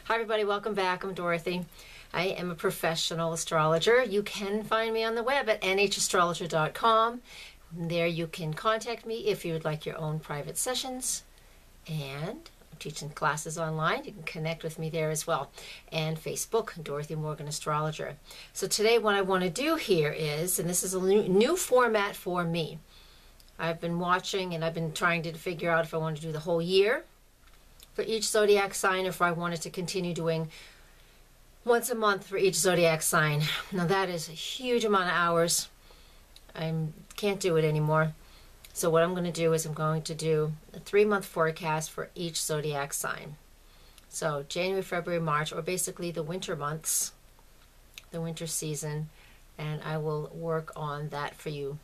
Hi everybody, welcome back. I'm Dorothy. I am a professional astrologer. You can find me on the web at nhastrologer.com. There you can contact me if you would like your own private sessions. And I'm teaching classes online. You can connect with me there as well. And Facebook, Dorothy Morgan Astrologer. So today what I want to do here is, and this is a new format for me. I've been watching and I've been trying to figure out if I want to do the whole year for each zodiac sign, or if I wanted to continue doing once a month for each zodiac sign. Now that is a huge amount of hours. I can't do it anymore. So what I'm going to do is I'm going to do a 3-month forecast for each zodiac sign. So January, February, March, or basically the winter months, the winter season, and I will work on that for you.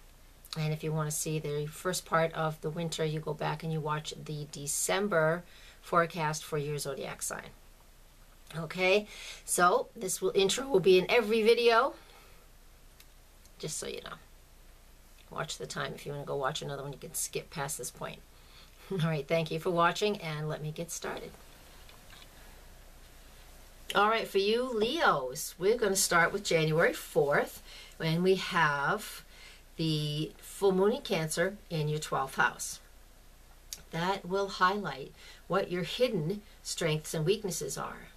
And if you want to see the first part of the winter, you go back and you watch the December forecast for your zodiac sign. Okay, so this intro will be in every video, just so you know. Watch the time. If you want to go watch another one, you can skip past this point. All right, thank you for watching, and let me get started. All right, for you Leos, we're going to start with January 4th, when we have the full moon in Cancer in your 12th house. That will highlight what your hidden strengths and weaknesses are.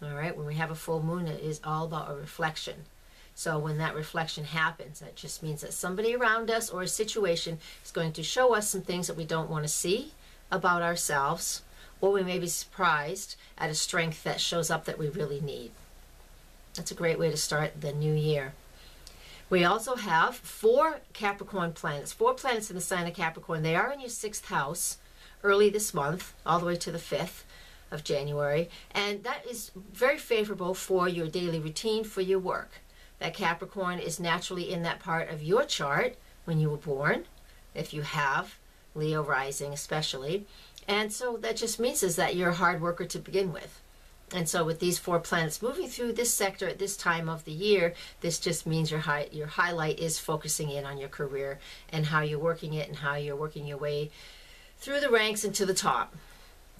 All right, when we have a full moon, it is all about a reflection. So when that reflection happens, that just means that somebody around us or a situation is going to show us some things that we don't want to see about ourselves, or we may be surprised at a strength that shows up that we really need. That's a great way to start the new year. We also have 4 Capricorn planets, 4 planets in the sign of Capricorn. They are in your 6th house early this month, all the way to the 5th of January. And that is very favorable for your daily routine, for your work. That Capricorn is naturally in that part of your chart when you were born, if you have Leo rising especially. And so that just means is that you're a hard worker to begin with. And so with these 4 planets moving through this sector at this time of the year, this just means your highlight is focusing in on your career and how you're working it and how you're working your way through the ranks and to the top.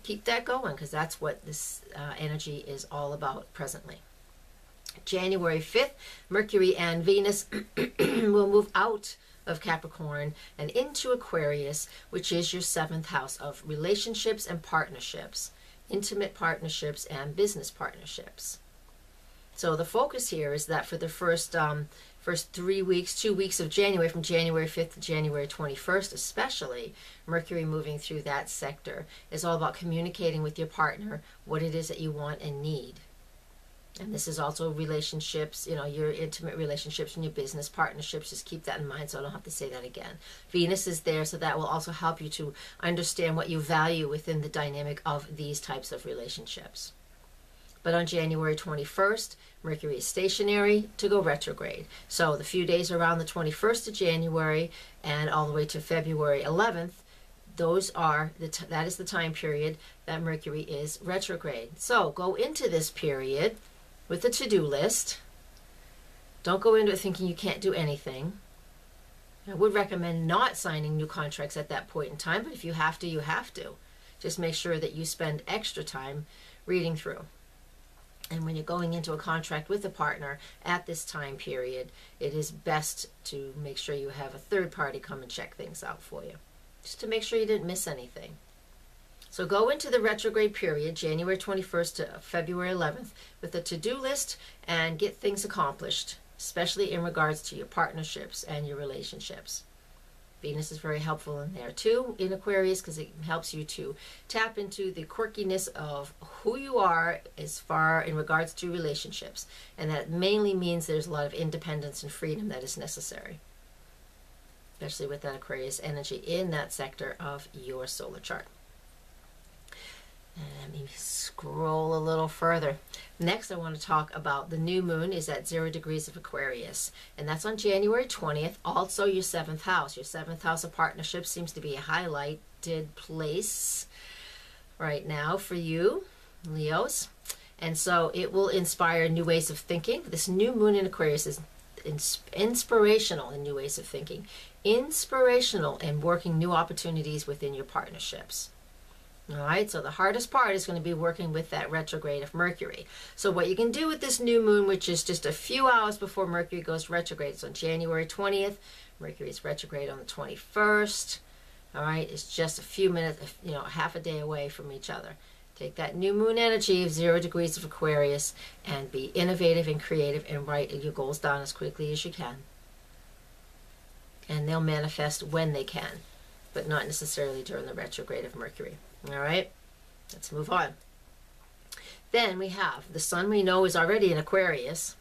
Keep that going, because that's what this energy is all about presently. January 5th, Mercury and Venus will move out of Capricorn and into Aquarius, which is your 7th house of relationships and partnerships. Intimate partnerships and business partnerships. So the focus here is that for the first 2 weeks of January, from January 5th to January 21st especially, Mercury moving through that sector is all about communicating with your partner what it is that you want and need. And this is also relationships, you know, your intimate relationships and your business partnerships. Just keep that in mind so I don't have to say that again. Venus is there, so that will also help you to understand what you value within the dynamic of these types of relationships. But on January 21st, Mercury is stationary to go retrograde. So the few days around the 21st of January and all the way to February 11th, that is the time period that Mercury is retrograde. So go into this period with a to-do list. Don't go into it thinking you can't do anything. I would recommend not signing new contracts at that point in time, but if you have to, you have to. Just make sure that you spend extra time reading through. And when you're going into a contract with a partner at this time period, it is best to make sure you have a third party come and check things out for you, just to make sure you didn't miss anything. So go into the retrograde period, January 21st to February 11th, with a to-do list and get things accomplished, especially in regards to your partnerships and your relationships. Venus is very helpful in there too, in Aquarius, because it helps you to tap into the quirkiness of who you are as far in regards to relationships. And that mainly means there's a lot of independence and freedom that is necessary, especially with that Aquarius energy in that sector of your solar chart. Let me scroll a little further. Next, I want to talk about the new moon is at 0 degrees of Aquarius, and that's on January 20th, also your 7th house. Your 7th house of partnerships seems to be a highlighted place right now for you, Leos. And so it will inspire new ways of thinking. This new moon in Aquarius is inspirational in new ways of thinking, inspirational in working new opportunities within your partnerships. All right, so the hardest part is going to be working with that retrograde of Mercury. So what you can do with this new moon, which is just a few hours before Mercury goes retrograde, so on January 20th, Mercury is retrograde on the 21st. All right, it's just a few minutes, you know, half a day away from each other. Take that new moon energy of 0 degrees of Aquarius and be innovative and creative and write your goals down as quickly as you can. And they'll manifest when they can, but not necessarily during the retrograde of Mercury. All right, let's move on. Then we have the sun, we know, is already in Aquarius,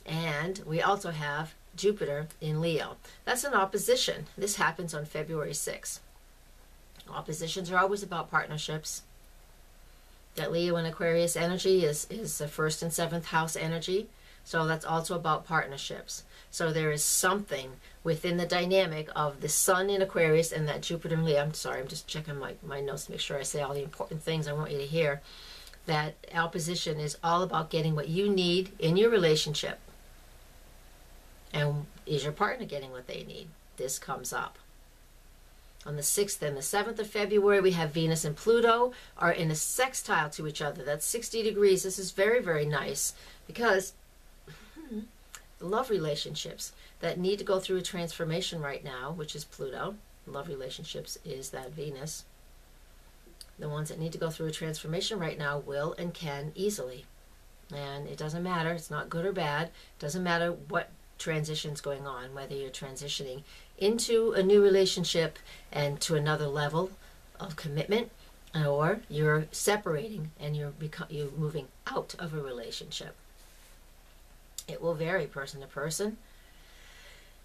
and we also have Jupiter in Leo. That's an opposition. This happens on February 6th. Oppositions are always about partnerships. That Leo and Aquarius energy is the 1st and 7th house energy, so that's also about partnerships. So there is something within the dynamic of the sun in Aquarius and that Jupiter in Leo. I'm sorry, I'm just checking my notes to make sure I say all the important things I want you to hear. That opposition is all about getting what you need in your relationship. And is your partner getting what they need? This comes up. On the 6th and the 7th of February, we have Venus and Pluto are in a sextile to each other. That's 60 degrees. This is very, very nice because love relationships that need to go through a transformation right now, which is Pluto. Love relationships is that Venus. The ones that need to go through a transformation right now will and can easily. And it doesn't matter. It's not good or bad. It doesn't matter what transition's going on, whether you're transitioning into a new relationship and to another level of commitment, or you're separating and you're moving out of a relationship. It will vary person to person.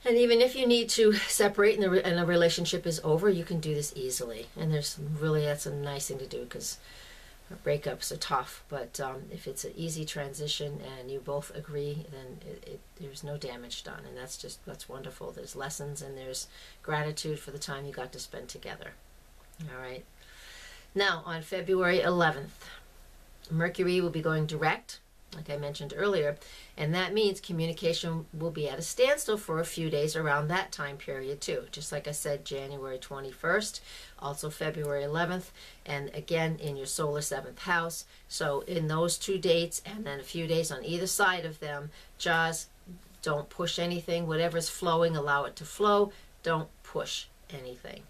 And even if you need to separate and a relationship is over, you can do this easily. And that's a nice thing to do because breakups are tough. But if it's an easy transition and you both agree, then there's no damage done. And that's wonderful. There's lessons and there's gratitude for the time you got to spend together. All right. Now, on February 11th, Mercury will be going direct, like I mentioned earlier, and that means communication will be at a standstill for a few days around that time period too. Just like I said, January 21st, also February 11th, and again in your solar 7th house. So in those 2 dates and then a few days on either side of them, just don't push anything. Whatever's flowing, allow it to flow. Don't push anything.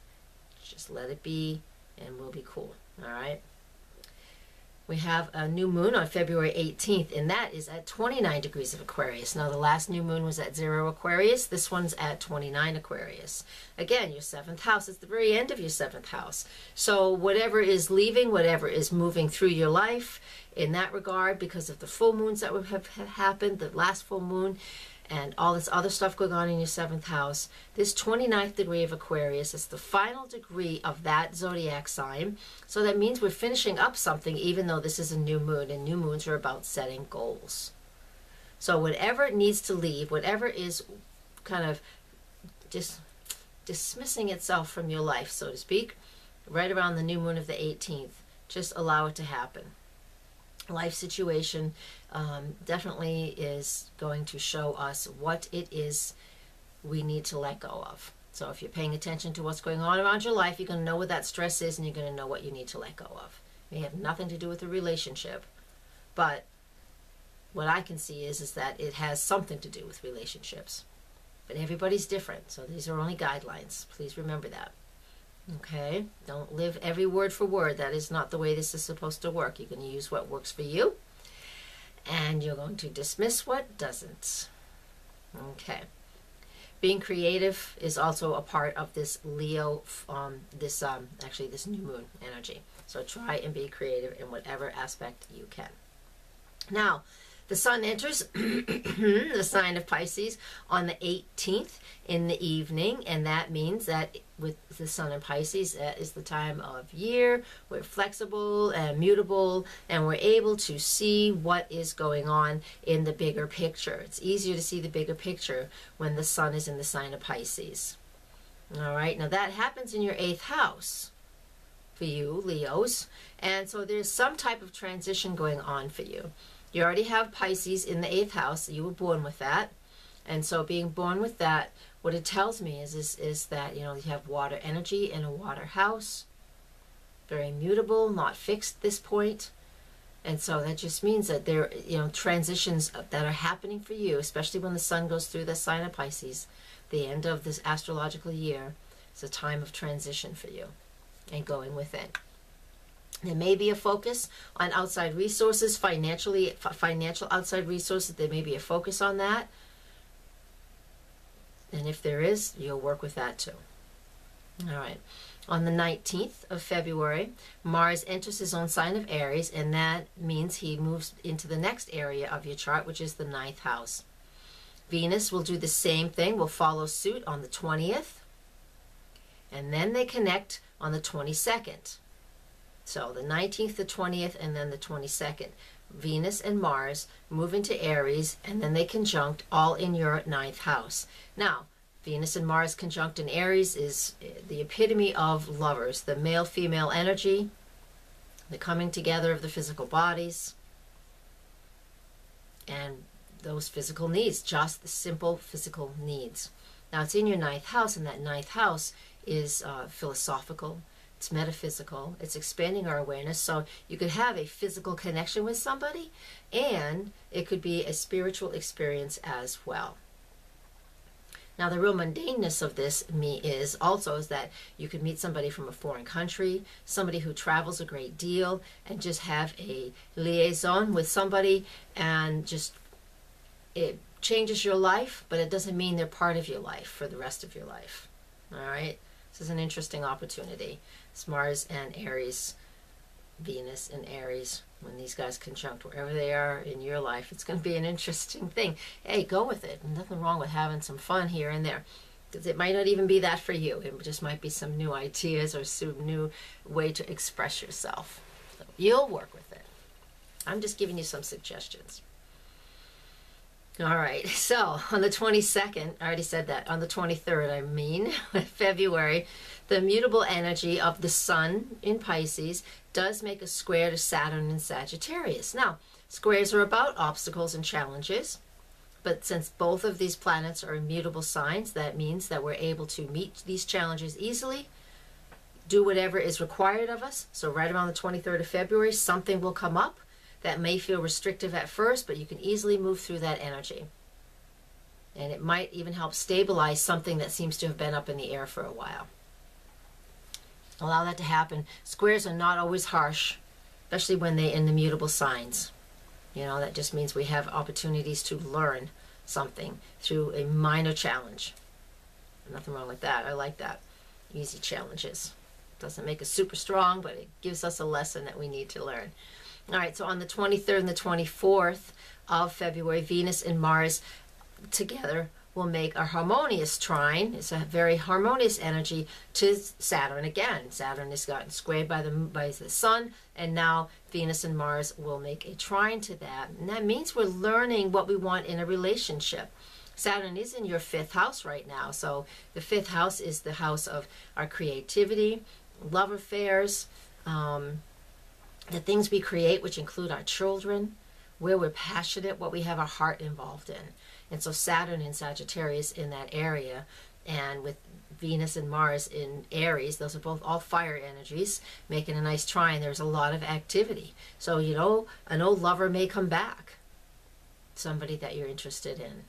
Just let it be and we'll be cool. All right. We have a new moon on February 18th, and that is at 29 degrees of Aquarius. Now, the last new moon was at 0 Aquarius. This one's at 29 Aquarius. Again, your 7th house is the very end of your 7th house. So whatever is leaving, whatever is moving through your life in that regard, because of the full moons that have happened, the last full moon, and all this other stuff going on in your 7th house, this 29th degree of Aquarius is the final degree of that zodiac sign. So that means we're finishing up something, even though this is a new moon, and new moons are about setting goals. So whatever needs to leave, whatever is kind of just dismissing itself from your life, so to speak, right around the new moon of the 18th, just allow it to happen. Life situation definitely is going to show us what it is we need to let go of. So if you're paying attention to what's going on around your life, you're going to know what that stress is and you're going to know what you need to let go of. It may have nothing to do with the relationship, but what I can see is that it has something to do with relationships. But everybody's different, so these are only guidelines. Please remember that. Okay, don't live every word for word. That is not the way this is supposed to work. You're going to use what works for you, and you're going to dismiss what doesn't. Okay. Being creative is also a part of this Leo, this new moon energy. So try and be creative in whatever aspect you can. Now, the sun enters the sign of Pisces on the 18th in the evening, and that means that with the sun in Pisces, that is the time of year. We're flexible and mutable, and we're able to see what is going on in the bigger picture. It's easier to see the bigger picture when the sun is in the sign of Pisces. All right, now that happens in your 8th house for you, Leos, and so there's some type of transition going on for you. You already have Pisces in the 8th house. You were born with that. And so being born with that, what it tells me is that, you know, you have water energy in a water house. very mutable, not fixed at this point. And so that just means that there, transitions that are happening for you, especially when the sun goes through the sign of Pisces, the end of this astrological year. It's a time of transition for you and going within. There may be a focus on outside resources, financial outside resources. There may be a focus on that. And if there is, you'll work with that too. All right. On the 19th of February, Mars enters his own sign of Aries, and that means he moves into the next area of your chart, which is the 9th house. Venus will do the same thing, will follow suit on the 20th, and then they connect on the 22nd. So the 19th, the 20th, and then the 22nd. Venus and Mars move into Aries, and then they conjunct all in your 9th house. Now, Venus and Mars conjunct in Aries is the epitome of lovers, the male-female energy, the coming together of the physical bodies, and those physical needs, just the simple physical needs. Now, it's in your 9th house, and that 9th house is philosophical, it's metaphysical, it's expanding our awareness. So you could have a physical connection with somebody, and it could be a spiritual experience as well. Now, the real mundaneness of this is that you could meet somebody from a foreign country, somebody who travels a great deal, and just have a liaison with somebody, and just it changes your life, but it doesn't mean they're part of your life for the rest of your life. All right? This is an interesting opportunity. It's Mars and Aries, Venus and Aries. When these guys conjunct wherever they are in your life, it's going to be an interesting thing. Hey, go with it. Nothing wrong with having some fun here and there. Because it might not even be that for you. It just might be some new ideas or some new way to express yourself. So you'll work with it. I'm just giving you some suggestions. All right, so on the 22nd, I already said that, on the 23rd, February, the mutable energy of the sun in Pisces does make a square to Saturn in Sagittarius. Now, squares are about obstacles and challenges, but since both of these planets are immutable signs, that means that we're able to meet these challenges easily, do whatever is required of us. So right around the 23rd of February, something will come up that may feel restrictive at first, but you can easily move through that energy. And it might even help stabilize something that seems to have been up in the air for a while. Allow that to happen. Squares are not always harsh, especially when they're in the mutable signs. That just means we have opportunities to learn something through a minor challenge. Nothing wrong with that. I like that. Easy challenges. Doesn't make us super strong, but it gives us a lesson that we need to learn. All right, so on the 23rd and the 24th of February, Venus and Mars together will make a harmonious trine. It's a very harmonious energy to Saturn again. Saturn has gotten squared by the sun, and now Venus and Mars will make a trine to that. And that means we're learning what we want in a relationship. Saturn is in your 5th house right now, so the 5th house is the house of our creativity, love affairs, the things we create, which include our children, where we're passionate, what we have our heart involved in. And so Saturn in Sagittarius in that area, and with Venus and Mars in Aries, those are both all fire energies, making a nice trine. There's a lot of activity. So, an old lover may come back, somebody that you're interested in.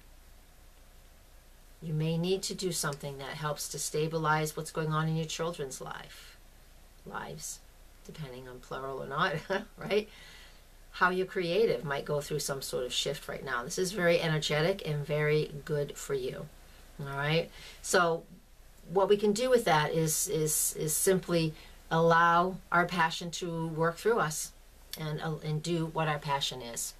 You may need to do something that helps to stabilize what's going on in your children's lives, depending on plural or not, right? How you're creative might go through some sort of shift right now. This is very energetic and very good for you. All right. So what we can do with that is simply allow our passion to work through us and do what our passion is.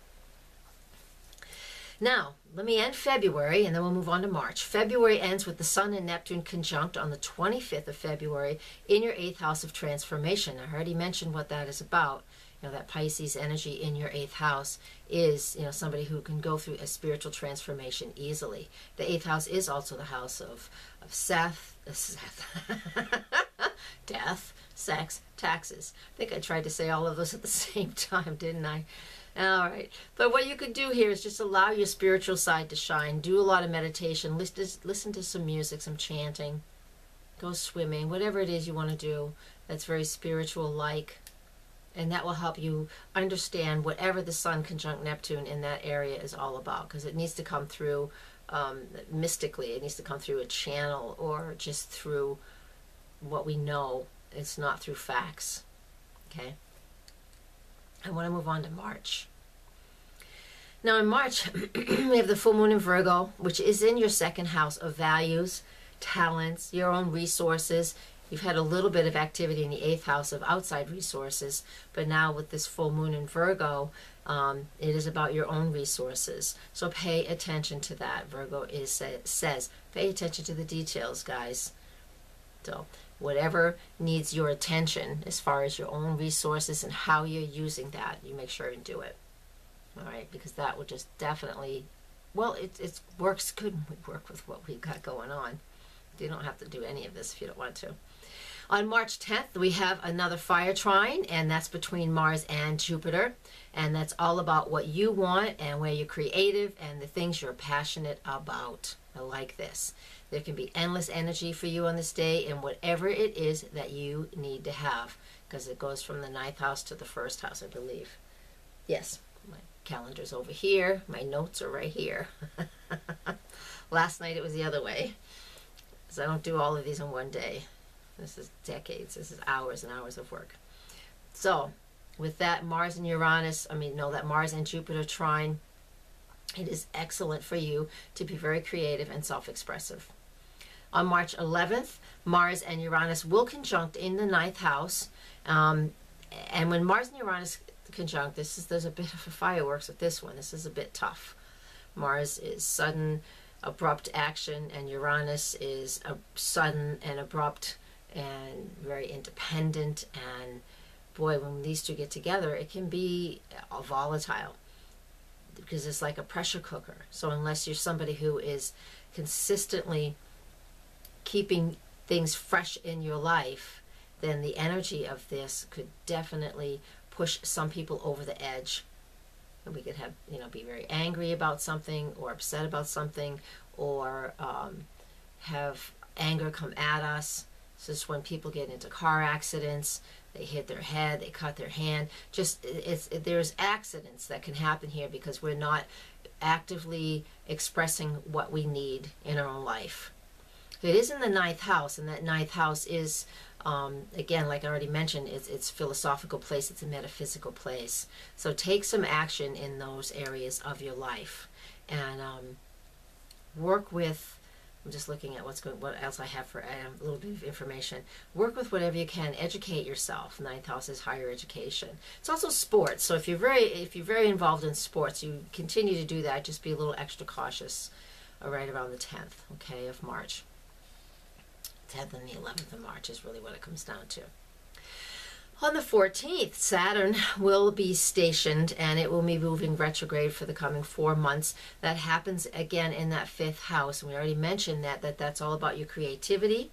Now, let me end February, and then we'll move on to March. February ends with the Sun and Neptune conjunct on the 25th of February in your 8th house of transformation. I already mentioned what that is about. That Pisces energy in your 8th house is, somebody who can go through a spiritual transformation easily. The 8th house is also the house of death, sex, taxes. I think I tried to say all of those at the same time, didn't I? All right. But what you could do here is just allow your spiritual side to shine. Do a lot of meditation. Listen to some music, some chanting. go swimming, whatever it is you want to do that's very spiritual-like. And that will help you understand whatever the Sun conjunct Neptune in that area is all about, because it needs to come through mystically. It needs to come through a channel or just through what we know. It's not through facts. Okay? I want to move on to March. Now in March, we have the full moon in Virgo, which is in your second house of values, talents, your own resources. You've had a little bit of activity in the 8th house of outside resources, but now with this full moon in Virgo, it is about your own resources. So pay attention to that. Virgo says, pay attention to the details, guys. So whatever needs your attention as far as your own resources and how you're using that, you make sure and do it. All right, because that will just definitely, well, it works good when we work with what we've got going on. You don't have to do any of this if you don't want to. On March 10th, we have another fire trine, and that's between Mars and Jupiter. And that's all about what you want and where you're creative and the things you're passionate about. I like this. There can be endless energy for you on this day and whatever it is that you need to have, because it goes from the 9th house to the 1st house, I believe. Yes, my calendar's over here. My notes are right here. Last night it was the other way. So I don't do all of these in one day. This is decades. This is hours and hours of work. So with that Mars and Uranus, that Mars and Jupiter trine, it is excellent for you to be very creative and self-expressive. On March 11th, Mars and Uranus will conjunct in the 9th house. And when Mars and Uranus conjunct, there's a bit of a fireworks with this one. This is a bit tough. Mars is sudden, abrupt action, and Uranus is a sudden and abrupt and very independent. And boy, when these two get together, it can be volatile because it's like a pressure cooker. So unless you're somebody who is consistently keeping things fresh in your life, then the energy of this could definitely push some people over the edge. And we could have, be very angry about something or upset about something, or have anger come at us. This is when people get into car accidents, they hit their head, they cut their hand. There's accidents that can happen here because we're not actively expressing what we need in our own life. It is in the 9th house, and that 9th house is, again, like I already mentioned, it's a philosophical place, it's a metaphysical place. So take some action in those areas of your life, and work with, I'm just looking at what else I have for a little bit of information. Work with whatever you can. Educate yourself. 9th house is higher education. It's also sports. So if you're very involved in sports, you continue to do that. Just be a little extra cautious right around the 10th, okay, of March. 10th and the 11th of March is really what it comes down to. On the 14th, Saturn will be stationed, and it will be moving retrograde for the coming 4 months. That happens again in that 5th house. And we already mentioned that's all about your creativity.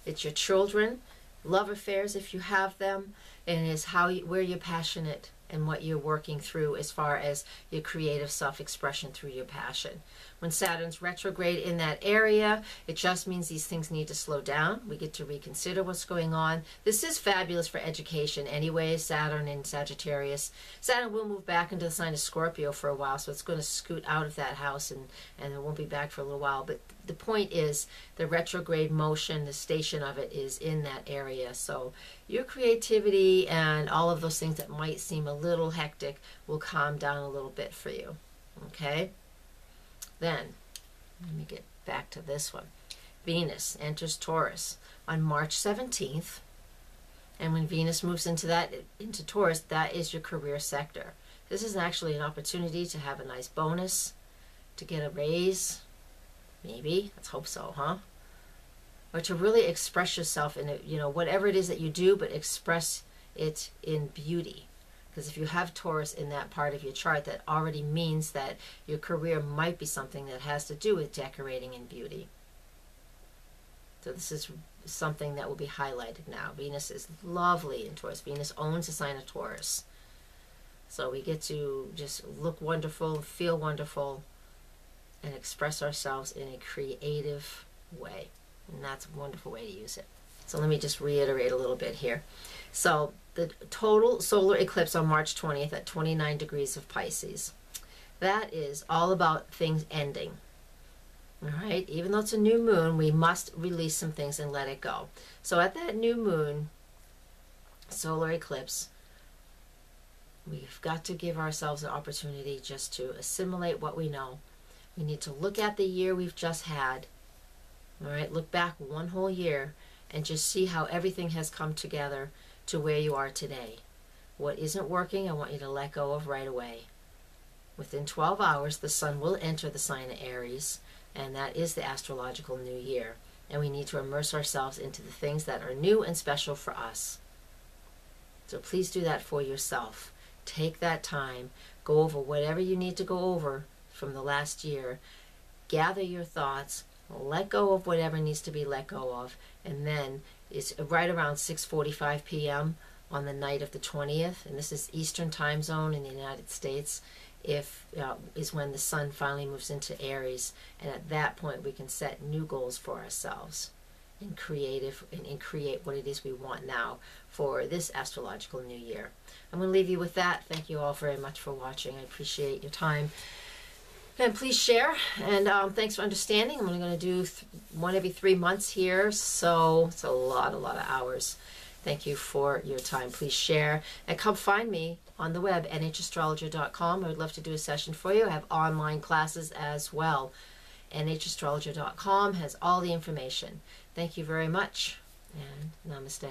It's your children, love affairs if you have them, and it's where you're passionate and what you're working through as far as your creative self-expression through your passion. When Saturn's retrograde in that area, it just means these things need to slow down. We get to reconsider what's going on. This is fabulous for education anyway, Saturn in Sagittarius. Saturn will move back into the sign of Scorpio for a while, so it's going to scoot out of that house and it won't be back for a little while. But the point is, the retrograde motion, the station of it is in that area. So your creativity and all of those things that might seem a little hectic will calm down a little bit for you. Okay? Then, let me get back to this one. Venus enters Taurus on March 17th. And when Venus moves into Taurus, that is your career sector. This is actually an opportunity to have a nice bonus, to get a raise. Maybe. Let's hope so, huh? Or to really express yourself in whatever it is that you do, but express it in beauty. Because if you have Taurus in that part of your chart, that already means that your career might be something that has to do with decorating and beauty. So this is something that will be highlighted now. Venus is lovely in Taurus. Venus owns the sign of Taurus. So we get to just look wonderful, feel wonderful, and express ourselves in a creative way. And that's a wonderful way to use it. So let me just reiterate a little bit here. So the total solar eclipse on March 20th at 29 degrees of Pisces. That is all about things ending. All right, even though it's a new moon, we must release some things and let it go. So at that new moon solar eclipse, we've got to give ourselves an opportunity just to assimilate what we know. We need to look at the year we've just had. All right, look back one whole year and just see how everything has come together to where you are today. What isn't working, I want you to let go of right away. Within 12 hours, the sun will enter the sign of Aries, and that is the astrological new year. And we need to immerse ourselves into the things that are new and special for us. So please do that for yourself. Take that time, go over whatever you need to go over from the last year, gather your thoughts, let go of whatever needs to be let go of, and then it's right around 6:45 p.m. on the night of the 20th, and this is Eastern time zone in the United States, is when the sun finally moves into Aries, and at that point we can set new goals for ourselves and create what it is we want now for this astrological new year. I'm going to leave you with that. Thank you all very much for watching. I appreciate your time. And please share, and thanks for understanding. I'm only going to do one every 3 months here, so it's a lot of hours. Thank you for your time. Please share, and come find me on the web, nhastrologer.com. I would love to do a session for you. I have online classes as well. nhastrologer.com has all the information. Thank you very much, and namaste.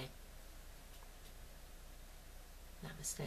Namaste.